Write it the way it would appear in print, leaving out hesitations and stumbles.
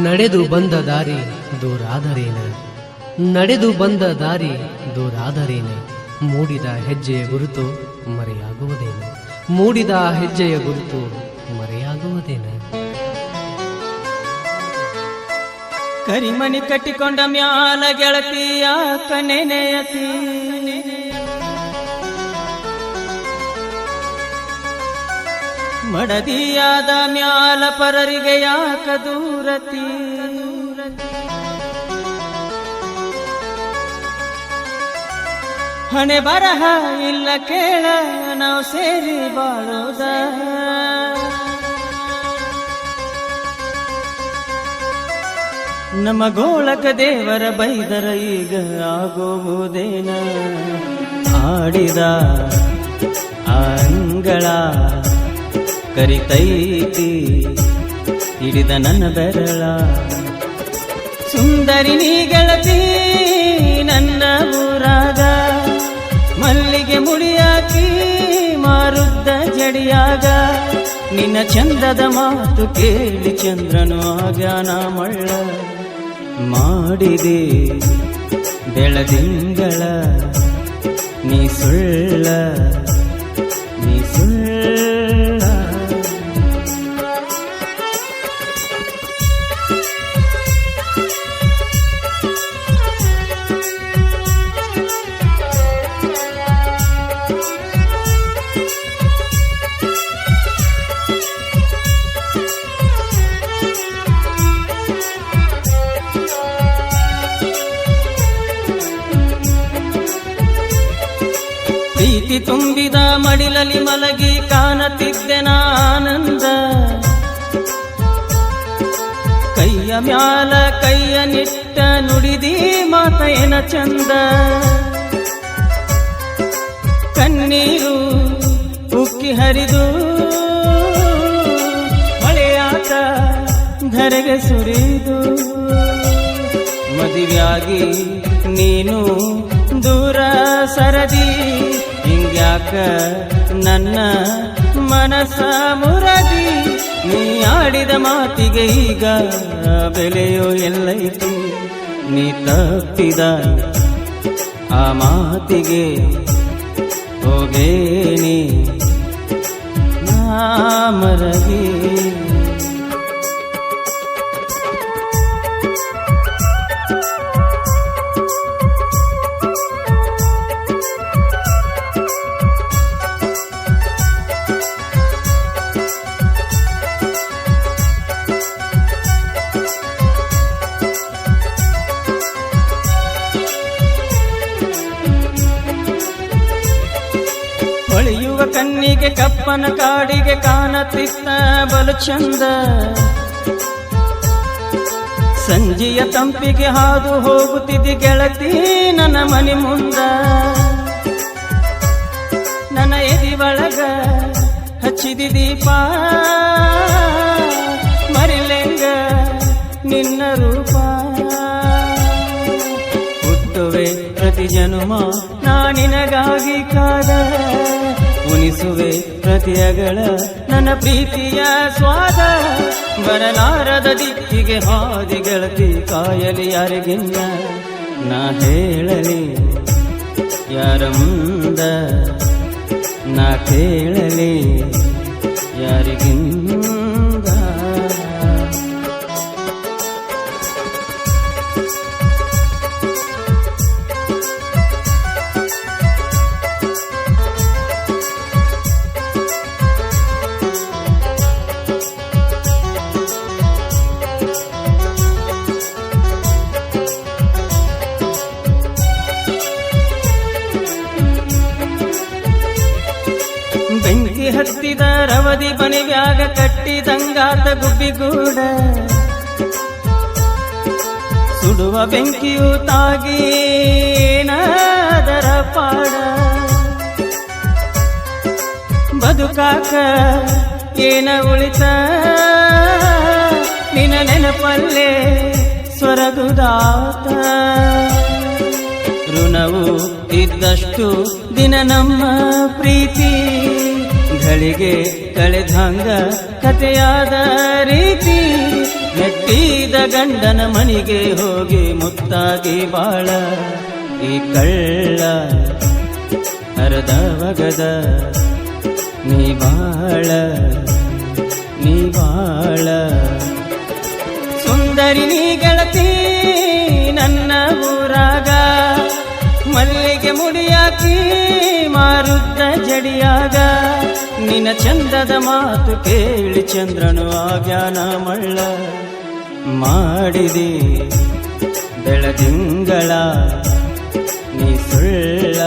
ನಡೆದು ಬಂದ ದಾರಿ ದೂರಾದರೇನ, ನಡೆದು ಬಂದ ದಾರಿ ದೂರಾದರೇನ, ಮೂಡಿದ ಹೆಜ್ಜೆಯ ಗುರುತು ಮರೆಯಾಗುವುದೇನ, ಮೂಡಿದ ಹೆಜ್ಜೆಯ ಗುರುತು ಮರೆಯಾಗುವುದೇನ. ಕರಿಮಣಿ ಕಟ್ಟಿಕೊಂಡ ಮ್ಯಾಲ ಗೆಳತಿಯ ಕನೆನೆಯತಿ, ಮಡದಿಯಾದ ಮ್ಯಾಲ ಪರರಿಗೆ ಯಾಕ ದೂರತಿ, ಹಣೆ ಬರಹ ಇಲ್ಲ ಕೇಳ ನಾವು ಸೇರಿ ಬಾಳೋದ, ನಮ್ಮ ಗೋಳಕ ದೇವರ ಬೈದರ ಈಗ ಆಗೋವುದೇನ, ಆಡಿದ ಅಂಗಳ ಕರಿತೈತಿ ಹಿಡಿದ ನನ್ನ ಬೆರಳ, ಸುಂದರಿ ನೀ ಗೆಳತಿ ನನ್ನ ಊರಾಗ, ಮಲ್ಲಿಗೆ ಮುಡಿಯಾಕಿ ಮಾರುದ್ದ ಜಡಿಯಾಗ, ನಿನ್ನ ಚಂದದ ಮಾತು ಕೇಳಿ ಚಂದ್ರನು ಆಗ್ಯಾನ ಮಳ್ಳ, ಮಾಡಿದೆ ಬೆಳದಿಂಗಳ ನೀ ಸುಳ್ಳ ನೀ ಸುಳ್ಳ. ಪ್ರೀತಿ ತುಂಬಿದ ಮಡಿಲಲ್ಲಿ ಮಲಗಿ ಕಾಣುತ್ತಿದ್ದೆ ಆನಂದ, ಕೈಯ ಮ್ಯಾಲ ಕೈಯ ನಿಟ್ಟ ನುಡಿದಿ ಮಾತ ಏನ ಚಂದ, ಕಣ್ಣೀರು ಉಕ್ಕಿ ಹರಿದು ಮಳೆಯಾತ ಧರೆಗೆ ಸುರಿದು, ಮದುವೆಯಾಗಿ ನೀನು ದೂರ ಸರದಿ, ಹಿಂಗ್ಯಾಕ ನನ್ನ ಮನಸ ಮುರದಿ, ನೀ ಆಡಿದ ಮಾತಿಗೆ ಈಗ ಬೆಲೆಯೋ ಎಲ್ಲೈತಿ, ನೀ ತಪ್ಪಿದ ಆ ಮಾತಿಗೆ ಹೋಗೇನಿ ನಾ ಮರಗಿ. ಹೊಳೆಯುವ ಕಣ್ಣಿಗೆ ಕಪ್ಪನ ಕಾಡಿಗೆ ಕಾಣತಿತ್ತ ಬಲು ಚಂದ, ಸಂಜೆಯ ತಂಪಿಗೆ ಹಾದು ಹೋಗುತ್ತಿದ್ದಿ ಗೆಳತಿ ನನ್ನ ಮನೆ ಮುಂದ, ನನ್ನ ಎದಿ ಒಳಗ ಹಚ್ಚಿದಿ ದೀಪ ಮರಿಲೆಂಗ ನಿನ್ನ ರೂಪ, ಹುಟ್ಟುವೆ ಪ್ರತಿ ಜನುಮ ನಾ ನಿನಗಾಗಿ ಕಾದ, ಉಣಿಸುವೆ ಪ್ರತಿಯಗಳ ನನ್ನ ಪ್ರೀತಿಯ ಸ್ವಾದ, ಬರಲಾರದ ದಿಕ್ಕಿಗೆ ಹಾದಿ ಗೆಳತಿ ಕಾಯಲಿ ಯಾರಿಗಿನ್ನ, ನಾ ಹೇಳಲಿ ಯಾರ ಮುಂದ, ನಾ ಕೇಳಲಿ ಯಾರಿಗಿಂದ. ಬೆಂಕಿ ಹತ್ತಿದ ರವದಿ ಬಣಿವ್ಯಾಗ ಕಟ್ಟಿದಂಗಾತ ಗುಬ್ಬಿಗೂಡ, ಸುಡುವ ಬೆಂಕಿಯು ತಾಗೀನದರ ಪಾಡ, ಬದುಕಾಕ ಏನ ಉಳಿತ ನಿನ್ನ ನೆನಪಲ್ಲೇ ಸ್ವರಗುದಾತ, ಋಣವು ಇದ್ದಷ್ಟು ದಿನ ನಮ್ಮ ಪ್ರೀತಿ, ಘಳಿಗೆ ಕಳೆದಂಗ ಕಥೆಯಾದ ರೀತಿ, ನೆಟ್ಟಿದ ಗಂಡನ ಮನೆಗೆ ಹೋಗಿ ಮುತ್ತಾಗಿ ಬಾಳ. ಈ ಕಳ್ಳ ಅರದವಗದ ನೀ ಬಾಳ ನೀ ಬಾಳ. ಸುಂದರಿ ನೀ ಗೆಳತಿ ನನ್ನ ಊರಾಗ, ಮಲ್ಲಿಗೆ ಮುಡಿಯಾಕಿ ಮಾರುದ್ದ ಜಡಿಯಾಗ. ನಿನ್ನ ಚಂದದ ಮಾತು ಕೇಳಿ ಚಂದ್ರನು ಆಗ್ಯಾನ ಮಳ್ಳ. ಮಾಡಿದಿ ಬೆಳದಿಂಗಳ ನೀ ಸುಳ್ಳ